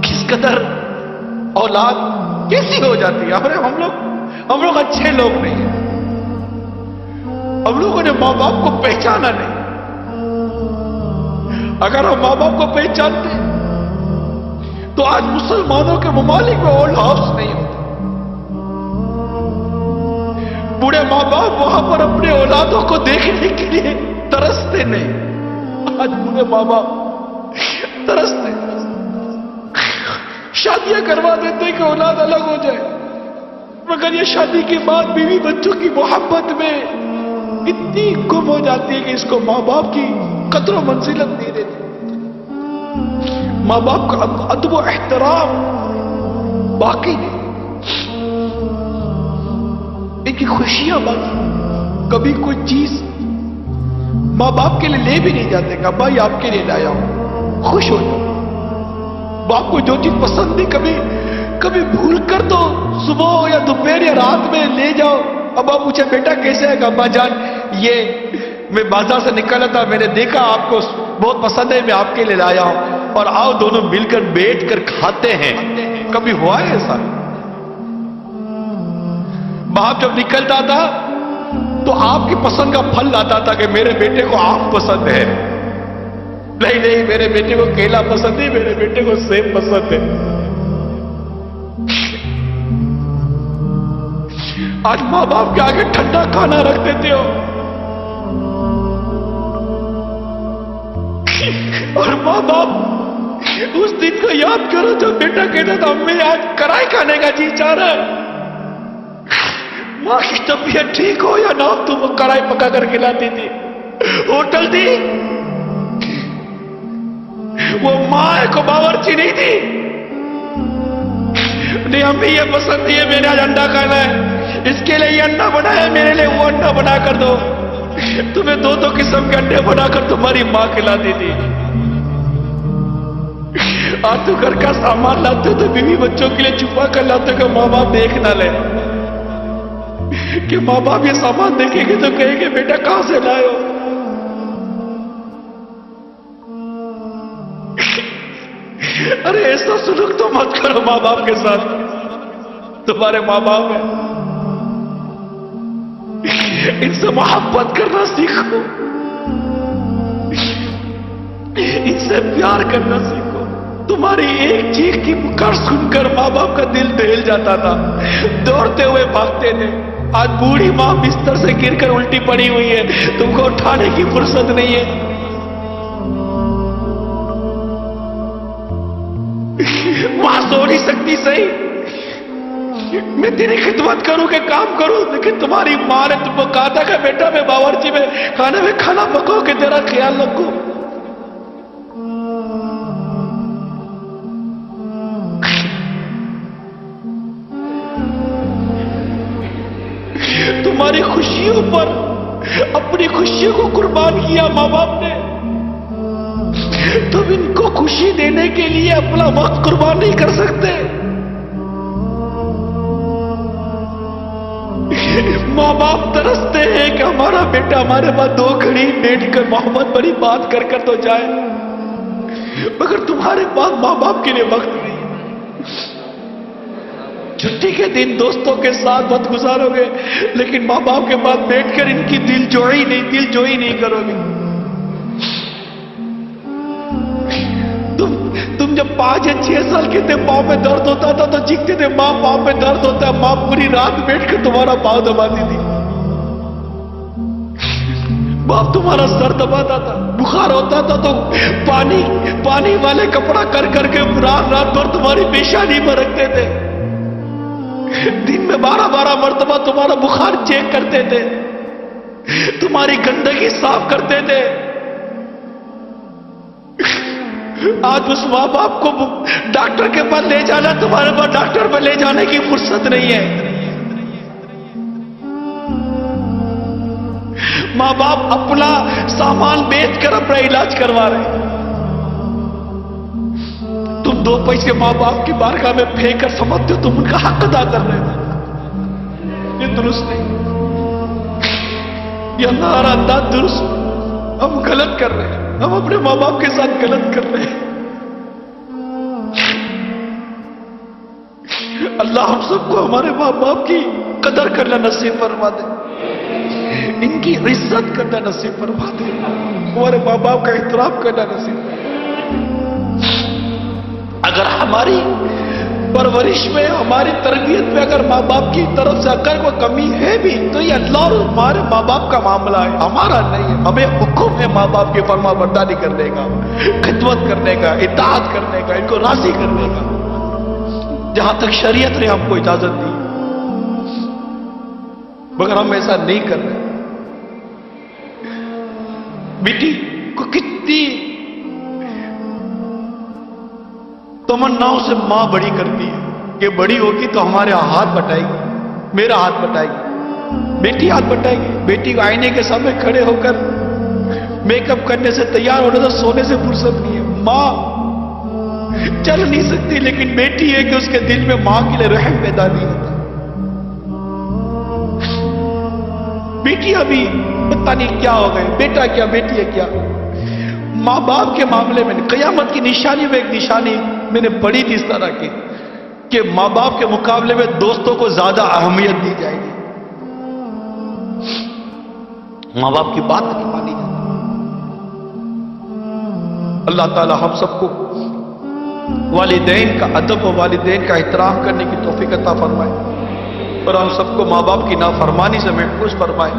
کس قدر اولاد کیسی ہو جاتی ہے. ہم لوگ اچھے لوگ نہیں ہیں. ہم لوگوں نے ماں باپ کو پہچانا نہیں. اگر ہم ماں باپ کو پہچانتے تو آج مسلمانوں کے ممالک میں اولڈ ہاؤس نہیں ہوتا. بوڑھے ماں باپ وہاں پر اپنے اولادوں کو دیکھنے کے لیے ترستے نہیں. آج بوڑھے ماں باپ ترستے, شادیاں کروا دیتے کہ اولاد الگ ہو جائے, مگر یہ شادی کے بعد بیوی بچوں کی محبت میں اتنی گم ہو جاتی ہے کہ اس کو ماں باپ کی قدر و منزلت نہیں دیتی. ماں باپ کا ادب و احترام باقی نہیں, ان کی خوشیاں باقی. کبھی کوئی چیز ماں باپ کے لیے لے بھی نہیں جاتے کہ بھائی آپ کے لیے لایا ہوں, خوش ہو جاؤ. باپ کو جو چیز پسند نہیں کبھی بھول کر تو صبح ہو یا دوپہر یا رات میں لے جاؤ. اب آپ پوچھے بیٹا کیسے ہے, کہ ابا جان یہ میں بازار سے نکلا تھا, میں نے دیکھا آپ کو بہت پسند ہے, میں آپ کے لیے لایا ہوں, اور آؤ دونوں مل کر بیٹھ کر کھاتے ہیں. کبھی ہوا ہے ایسا؟ باپ جب نکلتا تھا تو آپ کی پسند کا پھل لاتا تھا کہ میرے بیٹے کو آم پسند ہے, نہیں میرے بیٹے کو کیلا پسند ہے, میرے بیٹے کو سیب پسند ہے. آج ماں باپ کے آگے ٹھنڈا کھانا رکھ دیتے ہو, اور ماں باپ اس دن کو یاد کرو جب بیٹا کہتا تھا امی آج کڑھائی کھانے کا جی چاہ رہا ہے. ماں کی طبیعت ٹھیک ہو یا نہ ہو, تم کڑھائی پکا کر کھلاتی تھی. ہوٹل دی وہ ماں کو باورچی نہیں تھی. نہیں امی یہ پسند نہیں ہے, میں نے آج انڈا کھانا ہے, اس کے لیے یہ انڈا بنایا, میرے لیے وہ انڈا بنا کر دو. تمہیں دو قسم کے انڈے بنا کر تمہاری ماں کھلاتی تھی. آج تو گھر کا سامان لاتے ہو تو بیوی بچوں کے لیے چھپا کر لاتے ہو کہ ماں باپ دیکھ نہ لے, کہ ماں باپ یہ سامان دیکھیں گے تو کہیں گے بیٹا کہاں سے لائے ہو. ارے ایسا سلوک تو مت کرو ماں باپ کے ساتھ. تمہارے ماں باپ ہیں, ان سے محبت کرنا سیکھو, ان سے پیار کرنا سیکھو. تمہاری ایک چیخ کی پکار سن کر ماں باپ کا دل دہل جاتا تھا, دوڑتے ہوئے بھاگتے تھے. آج بوڑھی ماں بستر سے گر کر الٹی پڑی ہوئی ہے, تم کو اٹھانے کی فرصت نہیں ہے. وہاں سو نہیں سکتی صحیح, میں تیری خدمت کروں کہ کام کروں, لیکن تمہاری ماں نے تم کو کہا تھا کہ بیٹا میں باورچی میں کھانا پکاؤ کہ تیرا خیال رکھوں. تمہاری خوشیوں پر اپنی خوشیوں کو قربان کیا ماں باپ نے. تم ان کو خوشی دینے کے لیے اپنا وقت قربان نہیں کر سکتے. ماں باپ ترستے ہیں کہ ہمارا بیٹا ہمارے پاس 2 گھڑی بیٹھ کر محبت بڑی بات کر تو جائے, مگر تمہارے پاس ماں باپ کے لیے وقت نہیں. چھٹی کے دن دوستوں کے ساتھ وقت گزارو گے, لیکن ماں باپ کے پاس بیٹھ کر ان کی دل جوئی نہیں کرو گے. تم جب 5 یا 6 سال کے تھے, پاؤں میں درد ہوتا تھا تو چیختے تھے ماں پاؤں میں درد ہوتا ہے. ماں پوری رات بیٹھ کر تمہارا پاؤں دباتی تھی. باپ تمہارا سر دباتا تھا. بخار ہوتا تھا تو پانی والے کپڑا کر کے رات بھر تمہاری پیشانی میں رکھتے تھے. دن میں 12 مرتبہ تمہارا بخار چیک کرتے تھے, تمہاری گندگی صاف کرتے تھے. آج اس ماں باپ کو ڈاکٹر کے پاس لے جانا, تمہارے پاس ڈاکٹر پہ لے جانے کی فرصت نہیں ہے. ماں باپ اپنا سامان بیچ کر اپنا علاج کروا رہے ہیں. تم 2 پیسے ماں باپ کی بارگاہ میں پھینک کر سمجھتے ہو تم ان کا حق ادا کر رہے ہو. یہ درست نہیں, یہ ہمارا انداز درست, ہم غلط کر رہے ہیں. ہم اپنے ماں باپ کے ساتھ غلط کر رہے ہیں. اللہ ہم سب کو ہمارے ماں باپ کی قدر کرنا نصیب فرما دے, ان کی عزت کرنا نصیب فرما دے, ہمارے ماں باپ کا احترام کرنا نصیب فرما دے. اگر ہماری پرورش میں, ہماری تربیت میں اگر ماں باپ کی طرف سے اگر کوئی کمی ہے بھی تو یہ اللہ اور ہمارے ماں باپ کا معاملہ ہے, ہمارا نہیں ہے. ہمیں حکم ہے ماں باپ کی فرما برداری کرنے کا, خدمت کرنے کا, اطاعت کرنے کا, ان کو راضی کرنے کا, جہاں تک شریعت نے ہم کو اجازت دی. مگر ہم ایسا نہیں کر رہے. بیٹی کو کتنی تمناؤں سے ماں بڑی کرتی ہے کہ بڑی ہوگی تو ہمارے ہاتھ بٹائے گی, میرا ہاتھ بٹائے گی, بیٹی ہاتھ بٹائے گی. بیٹی کو آئینے کے سامنے کھڑے ہو کر میک اپ کرنے سے, تیار ہونے سے, سونے سے فرصت نہیں ہے. ماں چل نہیں سکتی, لیکن بیٹی ہے کہ اس کے دل میں ماں کے لیے رحم پیدا نہیں ہوتا. بیٹی ابھی پتہ نہیں کیا ہو گئے, بیٹا کیا بیٹی ہے کیا. ماں باپ کے معاملے میں قیامت کی نشانی میں ایک نشانی میں نے پڑھی تھی اس طرح کی کہ ماں باپ کے مقابلے میں دوستوں کو زیادہ اہمیت دی جائے گی. ماں باپ کی بات نہیں مانی جاتی. اللہ تعالی ہم سب کو والدین کا ادب و والدین کا احترام کرنے کی توفیق عطا فرمائے, اور ہم سب کو ماں باپ کی نافرمانی سے محفوظ فرمائے.